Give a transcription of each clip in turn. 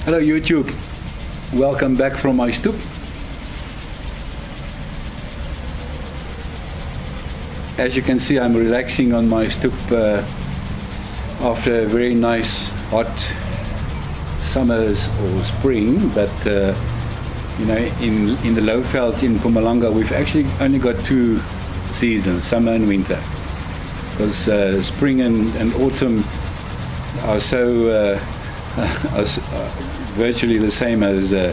Hello YouTube, welcome back from my stoep. As you can see, I'm relaxing on my stoep after a very nice hot summers or spring, but you know, in the Lowveld in Mpumalanga we've actually only got two seasons, summer and winter, because spring and autumn are so virtually the same as the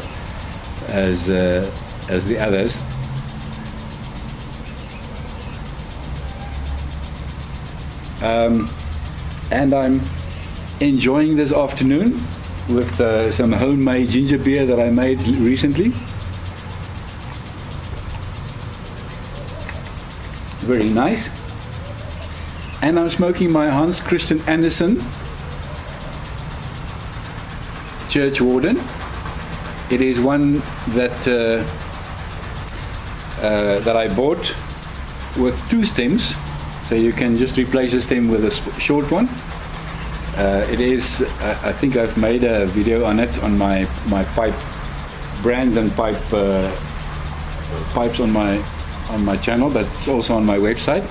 others. And I'm enjoying this afternoon with some homemade ginger beer that I made recently. Very nice. And I'm smoking my Hans Christian Andersen Churchwarden. It is one that that I bought with two stems, so you can just replace a stem with a short one. It is, I think I've made a video on it on my pipe brand and pipes on my channel, but it's also on my website.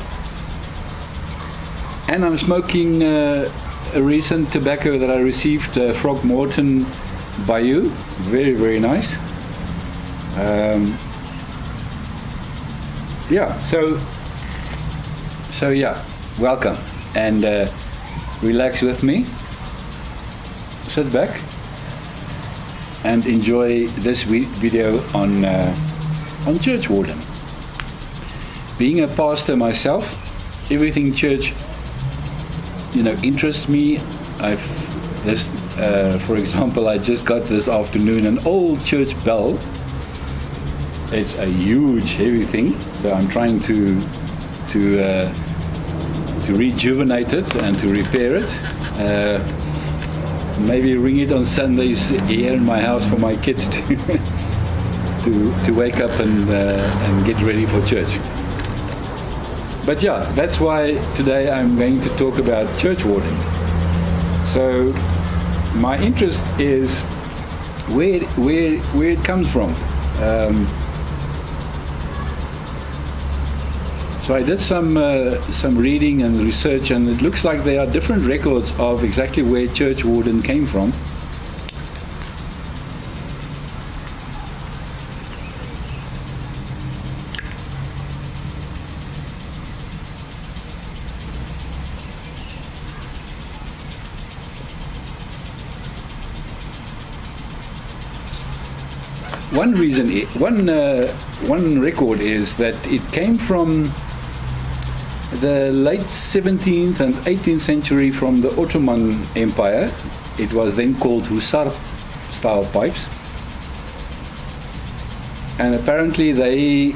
And I'm smoking a recent tobacco that I received, Frogmorton Bayou, very, very nice. Yeah, so yeah, welcome and relax with me. Sit back and enjoy this video on Churchwarden. Being a pastor myself, everything church, you know, interests me. For example, I just got this afternoon an old church bell. It's a huge, heavy thing, so I'm trying to rejuvenate it and to repair it. Maybe ring it on Sundays here in my house for my kids to wake up and get ready for church. But yeah, that's why today I'm going to talk about Churchwarden. So my interest is where it comes from. So I did some reading and research, and it looks like there are different records of exactly where Churchwarden came from. One record is that it came from the late 17th and 18th century from the Ottoman Empire. It was then called Hussar style pipes, and apparently they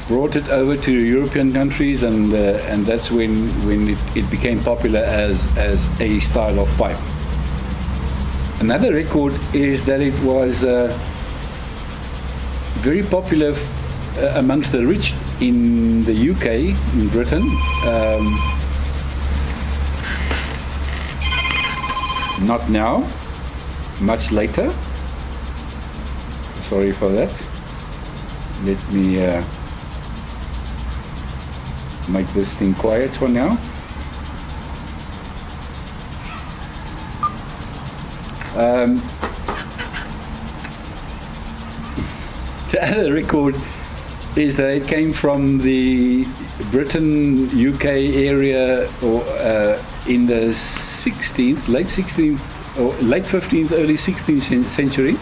brought it over to European countries, and that's when it became popular as a style of pipe. Another record is that it was very popular amongst the rich in the UK, in Britain. Not now, much later. Sorry for that. Let me make this thing quiet for now. The other record is that it came from the Britain, UK area, or in the 16th, late 16th, or late 15th, early 16th century,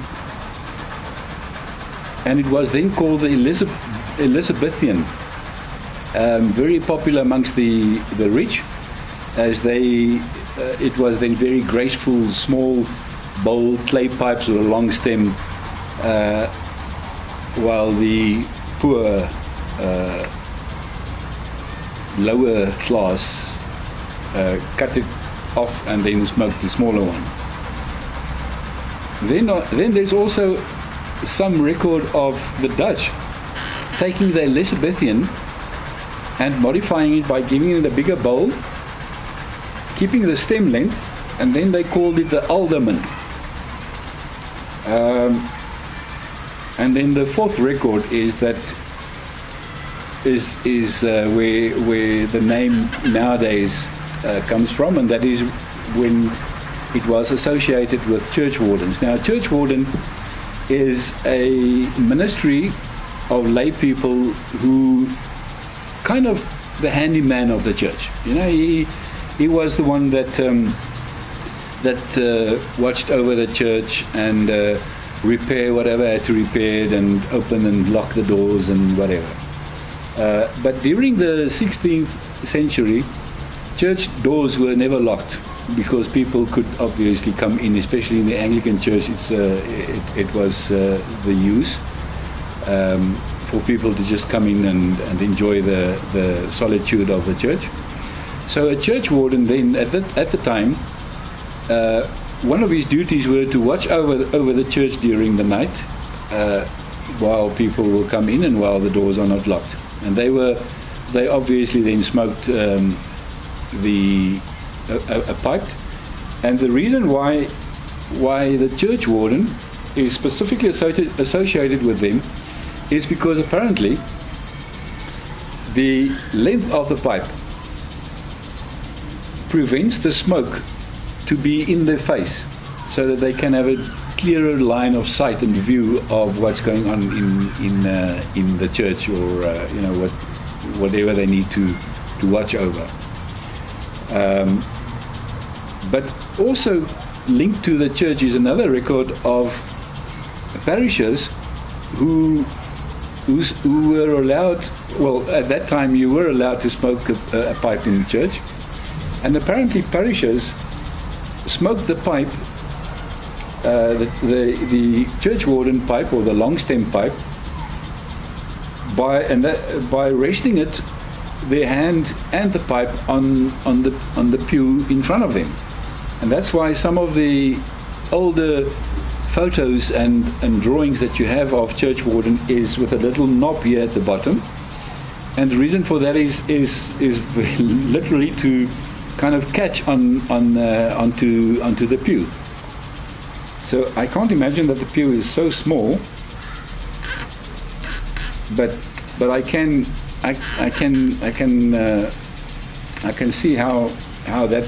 and it was then called the Elizabethan. Very popular amongst the rich, as it was then very graceful, small, bowl clay pipes with a long stem, while the poor lower class cut it off and then smoked the smaller one. Then there's also some record of the Dutch taking the Elizabethan and modifying it by giving it a bigger bowl, keeping the stem length, and then they called it the alderman. And then the fourth record is where the name nowadays comes from, and that is when it was associated with churchwardens. Now, churchwarden is a ministry of lay people who kind of the handyman of the church. He was the one that watched over the church and repair whatever had to be repaired and open and lock the doors and whatever. But during the 16th century, church doors were never locked because people could obviously come in, especially in the Anglican church. It was the use for people to just come in and enjoy the solitude of the church. So a churchwarden then, at the time, one of his duties were to watch over the church during the night while people will come in and while the doors are not locked. And they obviously then smoked a pipe. And the reason why the churchwarden is specifically associated with them is because apparently the length of the pipe prevents the smoke to be in their face, so that they can have a clearer line of sight and view of what's going on in the church, or whatever they need to watch over. But also linked to the church is another record of parishes who were allowed. Well, at that time you were allowed to smoke a pipe in the church, and apparently parishes smoked the pipe, the churchwarden pipe, or the long stem pipe, by resting it, their hand and the pipe on the pew in front of them. And that's why some of the older photos and drawings that you have of churchwarden is with a little knob here at the bottom. And the reason for that is literally to kind of catch onto the pew. So I can't imagine that the pew is so small, but I can see how that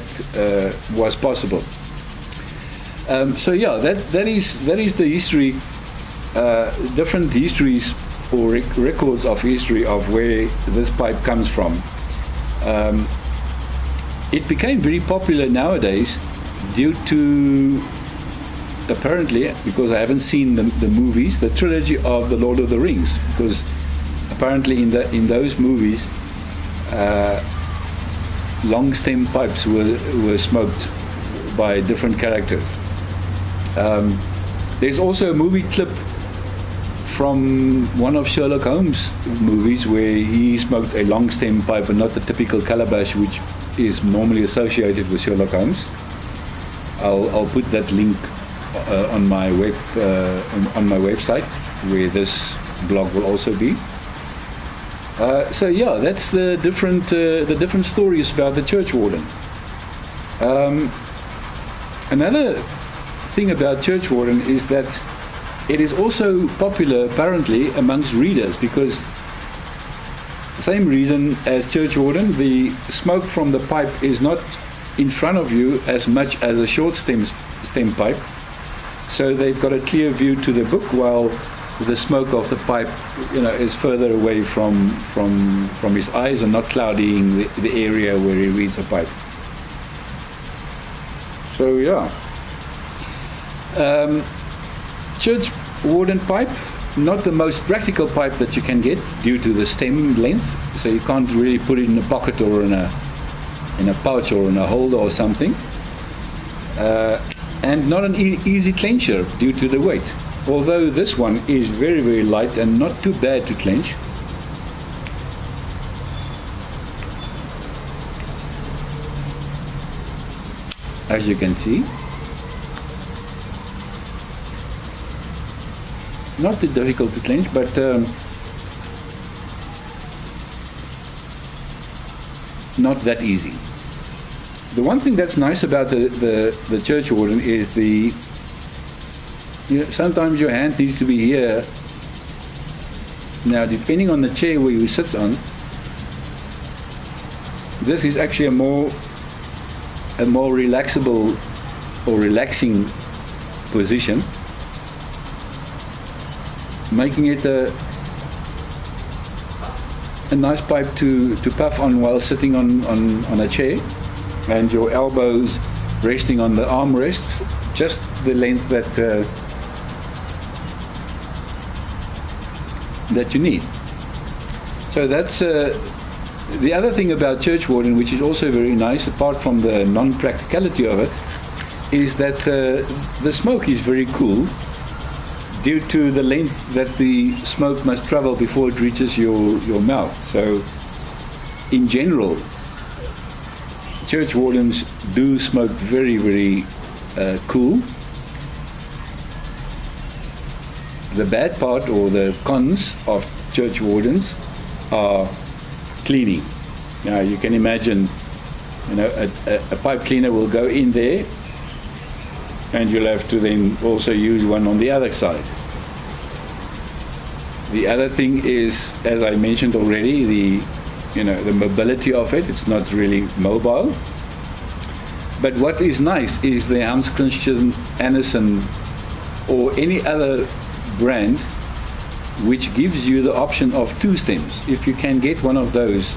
was possible. So yeah, that is the history, different histories or records of history of where this pipe comes from. It became very popular nowadays due to, apparently, because I haven't seen the movies, the trilogy of the Lord of the Rings, because apparently in those movies long stem pipes were smoked by different characters. There's also a movie clip from one of Sherlock Holmes' movies where he smoked a long stem pipe and not the typical calabash which is normally associated with Sherlock Holmes. I'll put that link on my website, where this blog will also be. So yeah, that's the different stories about the churchwarden. Another thing about churchwarden is that it is also popular apparently amongst readers, because same reason as churchwarden, the smoke from the pipe is not in front of you as much as a short stem pipe, so they've got a clear view to the book, while the smoke of the pipe, is further away from his eyes and not clouding the area where he reads the pipe. So yeah, churchwarden pipe, not the most practical pipe that you can get due to the stem length, so you can't really put it in a pocket or in a pouch or in a holder or something, and not an easy clencher due to the weight, although this one is very, very light and not too bad to clench. As you can see, not too difficult to clench, but not that easy. The one thing that's nice about the churchwarden is sometimes your hand needs to be here. Now, depending on the chair where you sit on, this is actually a more relaxable or relaxing position, making it a nice pipe to puff on while sitting on a chair, and your elbows resting on the armrests, just the length that you need. So that's the other thing about Churchwarden, which is also very nice, apart from the non-practicality of it, is that the smoke is very cool due to the length that the smoke must travel before it reaches your mouth. So in general, Churchwardens do smoke very, very cool. The bad part, or the cons of Churchwardens, are cleaning. Now you can imagine, a pipe cleaner will go in there, and you'll have to then also use one on the other side. The other thing is, as I mentioned already, the mobility of it. It's not really mobile. But what is nice is the Hans Christian Andersen or any other brand which gives you the option of 2 stems. If you can get one of those,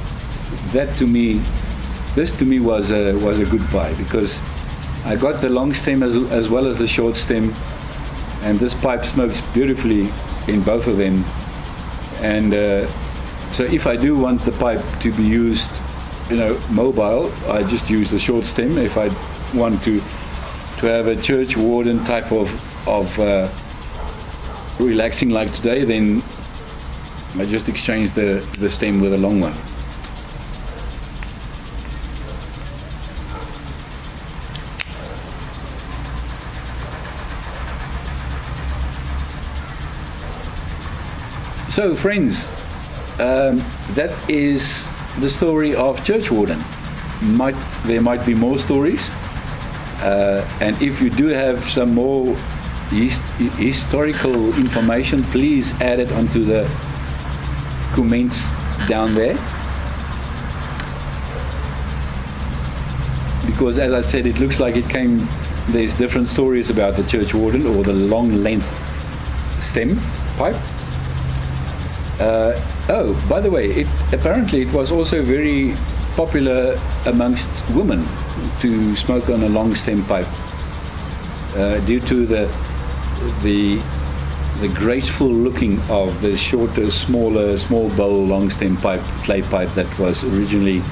this to me was a good buy, because I got the long stem as well as the short stem, and this pipe smokes beautifully in both of them. And so if I do want the pipe to be used, mobile, I just use the short stem. If I want to have a Churchwarden type of relaxing like today, then I just exchange the stem with a long one. So friends, that is the story of Churchwarden. There might be more stories, and if you do have some more historical information, please add it onto the comments down there, because as I said, it looks like there's different stories about the Churchwarden, or the long length stem pipe. By the way, apparently it was also very popular amongst women to smoke on a long stem pipe, due to the graceful looking of the shorter, small bowl long stem pipe, clay pipe, that was originally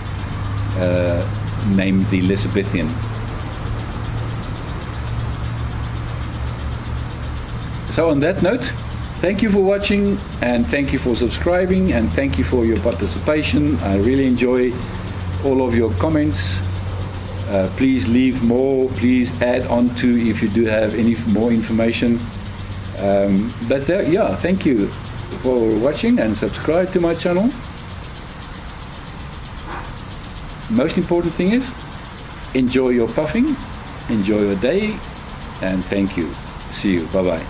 named the Elizabethan. So on that note, thank you for watching, and thank you for subscribing, and thank you for your participation. I really enjoy all of your comments. Please leave more. Please add on to if you do have any more information. Thank you for watching, and subscribe to my channel. Most important thing is, enjoy your puffing, enjoy your day, and thank you. See you. Bye-bye.